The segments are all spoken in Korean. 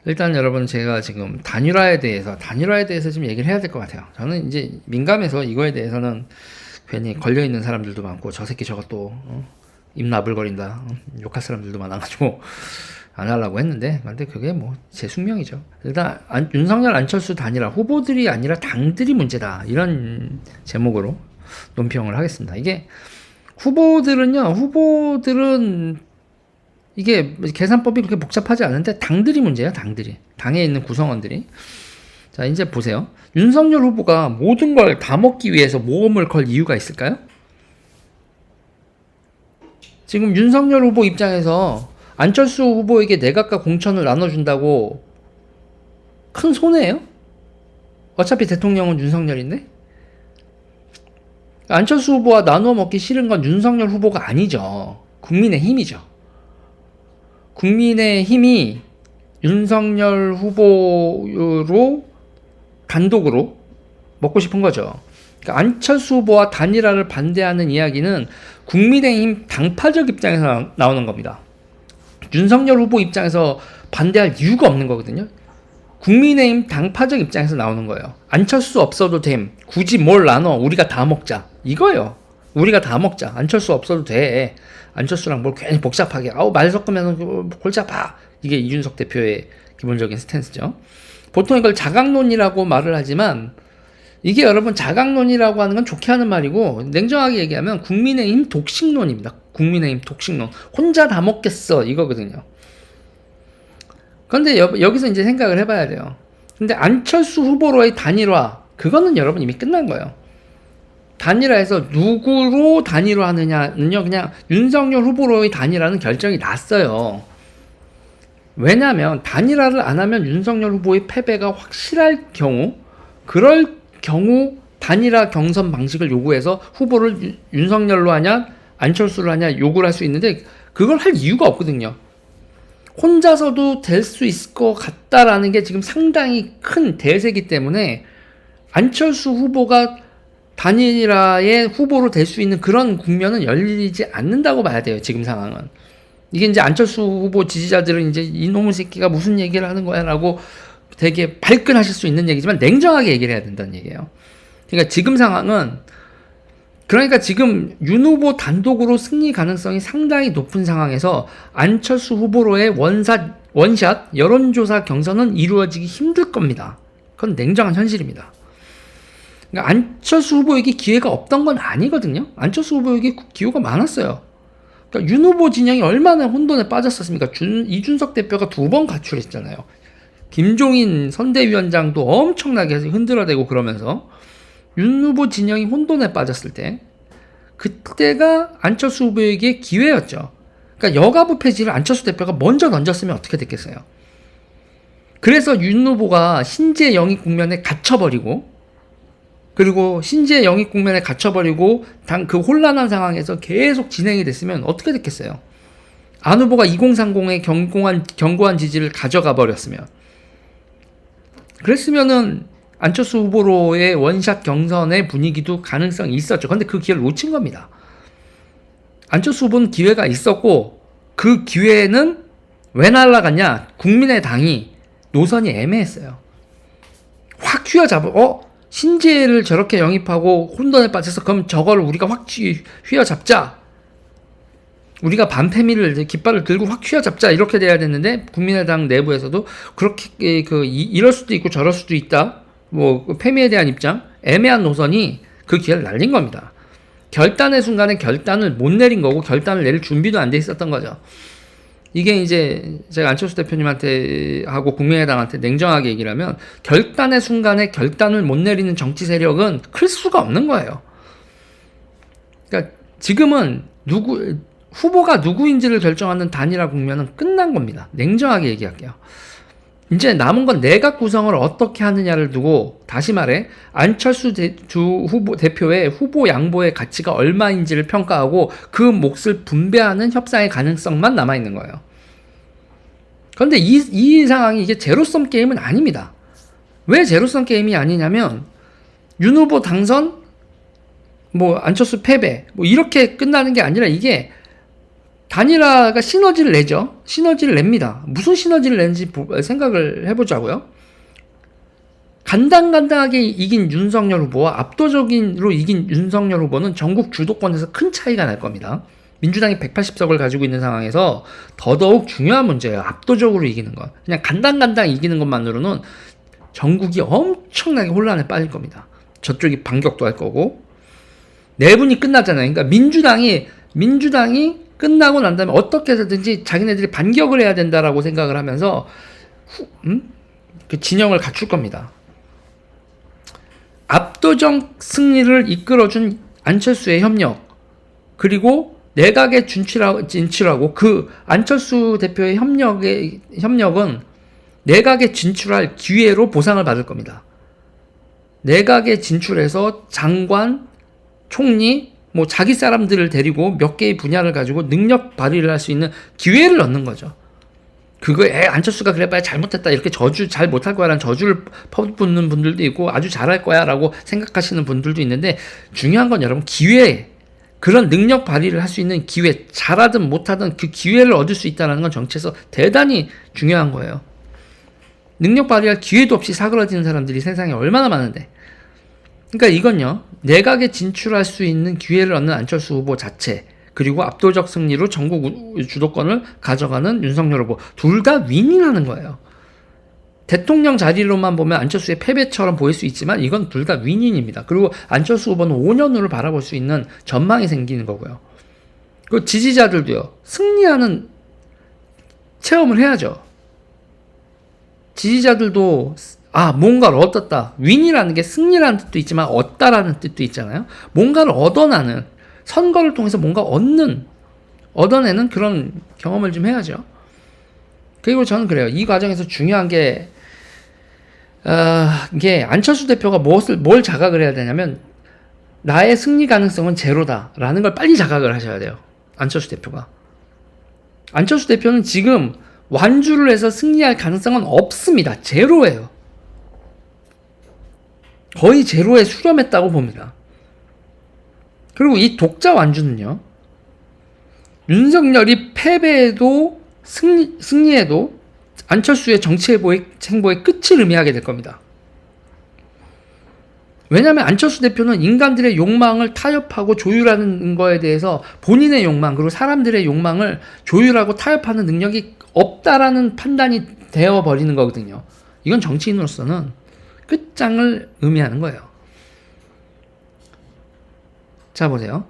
일단 여러분 제가 지금 단일화에 대해서 좀 얘기를 해야 될 것 같아요. 저는 이제 민감해서 이거에 대해서는 괜히 걸려있는 사람들도 많고 저 새끼 저거 또 입 나불거린다 욕할 사람들도 많아가지고 안 하려고 했는데 근데 그게 뭐 제 숙명이죠. 일단 윤석열 안철수 단일화 후보들이 아니라 당들이 문제다 이런 제목으로 논평을 하겠습니다. 이게 후보들은 이게 계산법이 그렇게 복잡하지 않은데 당들이 문제예요. 당에 있는 구성원들이. 자, 이제 보세요. 윤석열 후보가 모든 걸 다 먹기 위해서 모험을 걸 이유가 있을까요? 지금 윤석열 후보 입장에서 안철수 후보에게 내각과 공천을 나눠준다고 큰 손해예요? 어차피 대통령은 윤석열인데? 안철수 후보와 나누어 먹기 싫은 건 윤석열 후보가 아니죠. 국민의힘이죠. 국민의힘이 윤석열 후보로 단독으로 먹고 싶은 거죠. 그러니까 안철수 후보와 단일화를 반대하는 이야기는 국민의힘 당파적 입장에서 나오는 겁니다. 윤석열 후보 입장에서 반대할 이유가 없는 거거든요. 국민의힘 당파적 입장에서 나오는 거예요. 안철수 없어도 됨. 굳이 뭘 나눠. 우리가 다 먹자. 이거예요. 우리가 다 먹자. 안철수 없어도 돼. 안철수랑 뭘 괜히 복잡하게. 말 섞으면 골치 아파. 이게 이준석 대표의 기본적인 스탠스죠. 보통 이걸 자강론이라고 말을 하지만 이게 여러분 자강론이라고 하는 건 좋게 하는 말이고 냉정하게 얘기하면 국민의힘 독식론입니다. 국민의힘 독식론. 혼자 다 먹겠어. 이거거든요. 그런데 여기서 이제 생각을 해봐야 돼요. 근데 안철수 후보로의 단일화 그거는 여러분 이미 끝난 거예요. 단일화해서 누구로 단일화하느냐는요 그냥 윤석열 후보로의 단일화는 결정이 났어요. 왜냐하면 단일화를 안 하면 윤석열 후보의 패배가 확실할 경우 그럴 경우 단일화 경선 방식을 요구해서 후보를 윤석열로 하냐 안철수로 하냐 요구를 할 수 있는데 그걸 할 이유가 없거든요. 혼자서도 될 수 있을 것 같다라는 게 지금 상당히 큰 대세이기 때문에 안철수 후보가 단일화의 후보로 될 수 있는 그런 국면은 열리지 않는다고 봐야 돼요. 지금 상황은. 이게 이제 안철수 후보 지지자들은 이제 이놈의 새끼가 무슨 얘기를 하는 거야 라고 되게 발끈하실 수 있는 얘기지만 냉정하게 얘기를 해야 된다는 얘기예요. 그러니까 지금 상황은 그러니까 지금 윤 후보 단독으로 승리 가능성이 상당히 높은 상황에서 안철수 후보로의 원샷 여론조사 경선은 이루어지기 힘들 겁니다. 그건 냉정한 현실입니다. 그러니까 안철수 후보에게 기회가 없던 건 아니거든요. 안철수 후보에게 기회가 많았어요. 그러니까 윤 후보 진영이 얼마나 혼돈에 빠졌었습니까? 이준석 대표가 2번 가출했잖아요. 김종인 선대위원장도 엄청나게 흔들어대고 그러면서 윤 후보 진영이 혼돈에 빠졌을 때 그때가 안철수 후보에게 기회였죠. 그러니까 여가부 폐지를 안철수 대표가 먼저 던졌으면 어떻게 됐겠어요? 그래서 윤 후보가 신재 영입 국면에 갇혀버리고 그리고 신재 영입 국면에 갇혀버리고 그 혼란한 상황에서 계속 진행이 됐으면 어떻게 됐겠어요? 안 후보가 2030의 견고한 지지를 가져가 버렸으면 그랬으면은 안철수 후보로의 원샷 경선의 분위기도 가능성이 있었죠. 근데 그 기회를 놓친 겁니다. 안철수 후보는 기회가 있었고 그 기회는 왜 날아갔냐? 국민의당이 노선이 애매했어요. 확 휘어잡아 신재를 저렇게 영입하고 혼돈에 빠져서 그럼 저걸 우리가 확 휘어잡자. 우리가 반패미를 깃발을 들고 확 휘어잡자 이렇게 돼야 됐는데 국민의당 내부에서도 그렇게 이럴 수도 있고 저럴 수도 있다. 뭐 패미에 대한 입장 애매한 노선이 그 기회를 날린 겁니다. 결단의 순간에 결단을 못 내린 거고 결단을 내릴 준비도 안 돼 있었던 거죠. 이게 이제 제가 안철수 대표님한테 하고 국민의당한테 냉정하게 얘기를 하면 결단의 순간에 결단을 못 내리는 정치 세력은 클 수가 없는 거예요. 그러니까 지금은 후보가 누구인지를 결정하는 단일화 국면은 끝난 겁니다. 냉정하게 얘기할게요. 이제 남은 건 내각 구성을 어떻게 하느냐를 두고 다시 말해 안철수 대표의 후보 양보의 가치가 얼마인지를 평가하고 그 몫을 분배하는 협상의 가능성만 남아있는 거예요. 그런데 이 상황이 이게 제로섬 게임은 아닙니다. 왜 제로섬 게임이 아니냐면 윤 후보 당선 안철수 패배 이렇게 끝나는 게 아니라 이게 단일화가 시너지를 내죠. 시너지를 냅니다. 무슨 시너지를 내는지 생각을 해보자고요. 간당간당하게 이긴 윤석열 후보와 압도적으로 이긴 윤석열 후보는 전국 주도권에서 큰 차이가 날 겁니다. 민주당이 180석을 가지고 있는 상황에서 더더욱 중요한 문제예요. 압도적으로 이기는 것. 그냥 간당간당 이기는 것만으로는 전국이 엄청나게 혼란에 빠질 겁니다. 저쪽이 반격도 할 거고. 내분이 끝났잖아요. 그러니까 민주당이 끝나고 난 다음에 어떻게 해서든지 자기네들이 반격을 해야 된다라고 생각을 하면서 그 진영을 갖출 겁니다. 압도적 승리를 이끌어준 안철수의 협력, 그리고 내각에 진출하고 그 안철수 대표의 협력은 내각에 진출할 기회로 보상을 받을 겁니다. 내각에 진출해서 장관, 총리, 뭐 자기 사람들을 데리고 몇 개의 분야를 가지고 능력 발휘를 할 수 있는 기회를 얻는 거죠. 그거에 안철수가 그래봐야 잘못했다, 이렇게 잘 못할 거야라는 저주를 퍼붓는 분들도 있고 아주 잘할 거야라고 생각하시는 분들도 있는데, 중요한 건 여러분 기회, 그런 능력 발휘를 할 수 있는 기회, 잘하든 못하든 그 기회를 얻을 수 있다는 건 정치에서 대단히 중요한 거예요. 능력 발휘할 기회도 없이 사그러지는 사람들이 세상에 얼마나 많은데. 그러니까 이건요, 내각에 진출할 수 있는 기회를 얻는 안철수 후보 자체, 그리고 압도적 승리로 전국 주도권을 가져가는 윤석열 후보, 둘 다 윈윈하는 거예요. 대통령 자리로만 보면 안철수의 패배처럼 보일 수 있지만 이건 둘 다 윈윈입니다. 그리고 안철수 후보는 5년 후를 바라볼 수 있는 전망이 생기는 거고요. 그 지지자들도요, 승리하는 체험을 해야죠. 지지자들도 뭔가를 얻었다. 윈이라는 게 승리라는 뜻도 있지만 얻다라는 뜻도 있잖아요. 뭔가를 얻어나는, 선거를 통해서 뭔가 얻어내는 그런 경험을 좀 해야죠. 그리고 저는 그래요. 이 과정에서 중요한 게, 이게 안철수 대표가 뭘 자각을 해야 되냐면, 나의 승리 가능성은 제로다라는 걸 빨리 자각을 하셔야 돼요. 안철수 대표가. 안철수 대표는 지금 완주를 해서 승리할 가능성은 없습니다. 제로예요. 거의 제로에 수렴했다고 봅니다. 그리고 이 독자 완주는요, 윤석열이 패배해도 승리해도 안철수의 정치 행보의 끝을 의미하게 될 겁니다. 왜냐하면 안철수 대표는 인간들의 욕망을 타협하고 조율하는 거에 대해서 본인의 욕망, 그리고 사람들의 욕망을 조율하고 타협하는 능력이 없다라는 판단이 되어버리는 거거든요. 이건 정치인으로서는 끝장을 의미하는 거예요. 자, 보세요.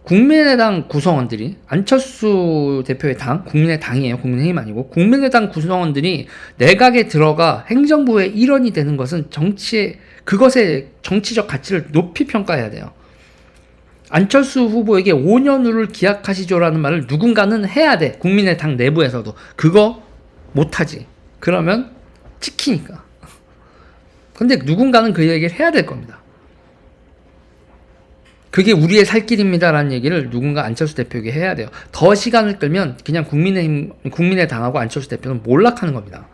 국민의당 구성원들이, 안철수 대표의 당, 국민의당이에요. 국민의힘 아니고, 국민의당 구성원들이 내각에 들어가 행정부의 일원이 되는 것은 그것의 정치적 가치를 높이 평가해야 돼요. 안철수 후보에게 5년 후를 기약하시죠라는 말을 누군가는 해야 돼. 국민의당 내부에서도. 그거 못하지. 그러면 찍히니까. 근데 누군가는 그 얘기를 해야 될 겁니다. 그게 우리의 살 길입니다라는 얘기를 누군가 안철수 대표에게 해야 돼요. 더 시간을 끌면 그냥 국민의당하고 안철수 대표는 몰락하는 겁니다.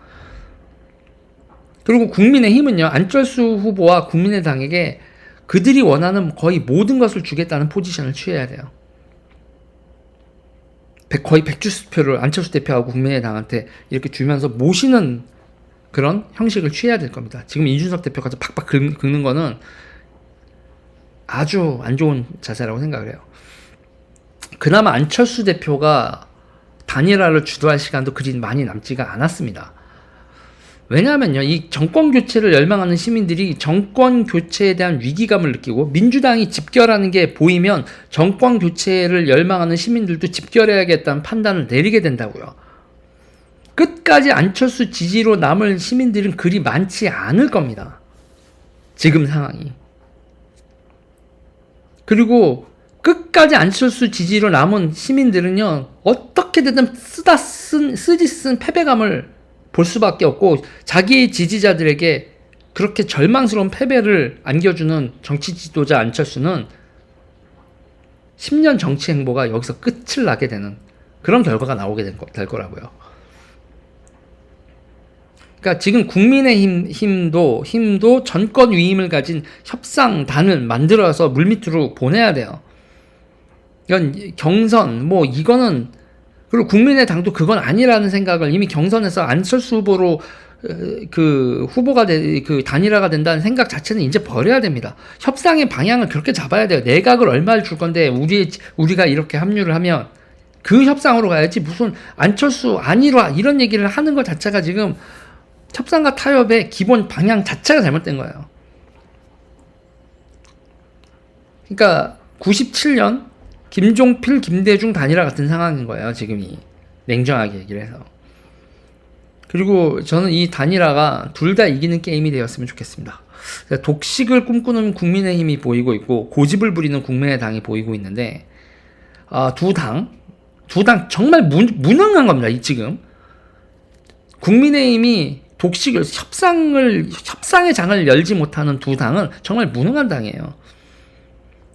그리고 국민의힘은요, 안철수 후보와 국민의당에게 그들이 원하는 거의 모든 것을 주겠다는 포지션을 취해야 돼요. 거의 100주 안철수 대표하고 국민의당한테 이렇게 주면서 모시는 그런 형식을 취해야 될 겁니다. 지금 이준석 대표가 팍팍 긁는 거는 아주 안 좋은 자세라고 생각을 해요. 그나마 안철수 대표가 단일화를 주도할 시간도 그리 많이 남지가 않았습니다. 왜냐하면요, 이 정권 교체를 열망하는 시민들이 정권 교체에 대한 위기감을 느끼고, 민주당이 집결하는 게 보이면 정권 교체를 열망하는 시민들도 집결해야겠다는 판단을 내리게 된다고요. 끝까지 안철수 지지로 남을 시민들은 그리 많지 않을 겁니다. 지금 상황이. 그리고 끝까지 안철수 지지로 남은 시민들은요, 어떻게든 쓰디 쓴 패배감을 볼 수밖에 없고, 자기의 지지자들에게 그렇게 절망스러운 패배를 안겨주는 정치 지도자 안철수는 10년 정치 행보가 여기서 끝을 나게 되는 그런 결과가 나오게 될 거라고요. 그러니까 지금 국민의힘도 전권 위임을 가진 협상단을 만들어서 물밑으로 보내야 돼요. 이건 경선, 이거는 그리고 국민의당도 그건 아니라는 생각을 이미 경선에서 안철수 후보로 그 후보가 그 단일화가 된다는 생각 자체는 이제 버려야 됩니다. 협상의 방향을 그렇게 잡아야 돼요. 내각을 얼마를 줄 건데 우리가 이렇게 합류를 하면 그 협상으로 가야지 무슨 안철수 안일화 이런 얘기를 하는 것 자체가 지금 협상과 타협의 기본 방향 자체가 잘못된 거예요. 그러니까 97년 김종필, 김대중 단일화 같은 상황인 거예요. 지금이 냉정하게 얘기를 해서. 그리고 저는 이 단일화가 둘 다 이기는 게임이 되었으면 좋겠습니다. 독식을 꿈꾸는 국민의힘이 보이고 있고 고집을 부리는 국민의당이 보이고 있는데 두 당 정말 무능한 겁니다. 지금 국민의힘이 독식을 협상의 장을 열지 못하는 두 당은 정말 무능한 당이에요.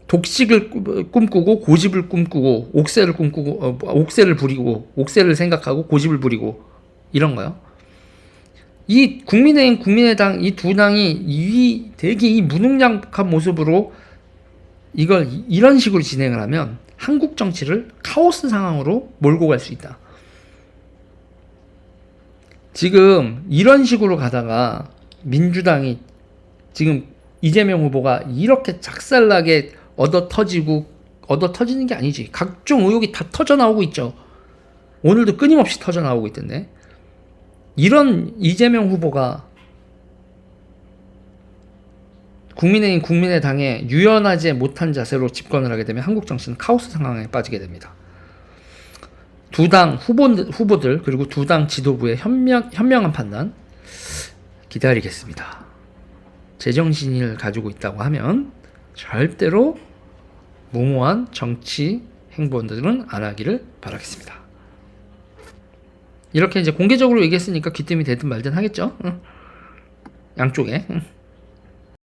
독식을 꿈꾸고 고집을 꿈꾸고 옥새를 부리고 옥새를 생각하고 고집을 부리고 이런 거요. 이 국민의힘, 국민의당 이 두 당이 되게 이 무능력한 모습으로 이런 식으로 진행을 하면 한국 정치를 카오스 상황으로 몰고 갈 수 있다. 지금 이런 식으로 가다가 민주당이 지금 이재명 후보가 이렇게 작살나게 얻어 터지는 게 아니지. 각종 의혹이 다 터져 나오고 있죠. 오늘도 끊임없이 터져 나오고 있던데. 이런 이재명 후보가 국민의힘, 국민의당에 유연하지 못한 자세로 집권을 하게 되면 한국 정치는 카오스 상황에 빠지게 됩니다. 두 당 후보들 그리고 두 당 지도부의 현명한 판단 기다리겠습니다. 제정신을 가지고 있다고 하면 절대로 무모한 정치 행보들은 안 하기를 바라겠습니다. 이렇게 이제 공개적으로 얘기했으니까 귀뜸이 되든 말든 하겠죠. 양쪽에.